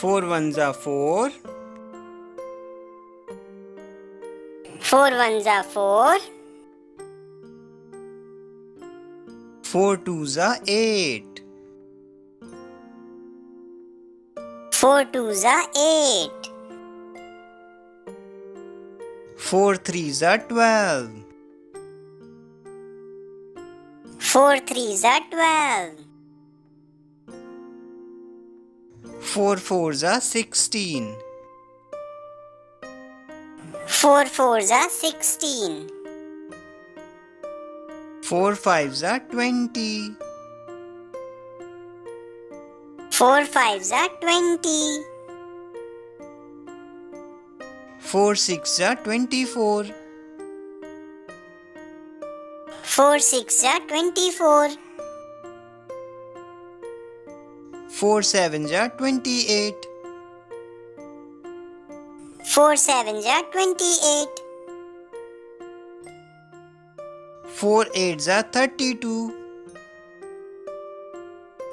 4 ones are 4. 4 ones are 4. 4 twos are 8. 4 twos are 8. 4 threes are 12. 4 threes are 12. 4 fours are 16. 4 fours are 16. 4 fives are 20. 4 fives are 20. 4 sixes are 24. 4 sixes are 24. 4 sevens are 28. 4 sevens are 28. 4 eights are 32.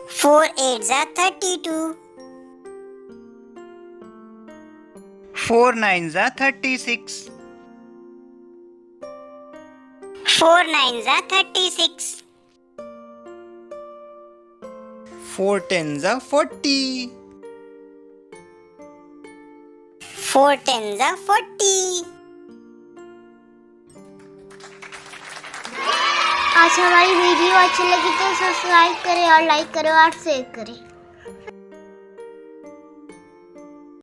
4 eights are 32. 4 nines are 36. 4 nines are 36. 4 tens are 40. 4 tens are 40. आज हमारी video अच्छी लगी तो subscribe करें और like करें और share करें।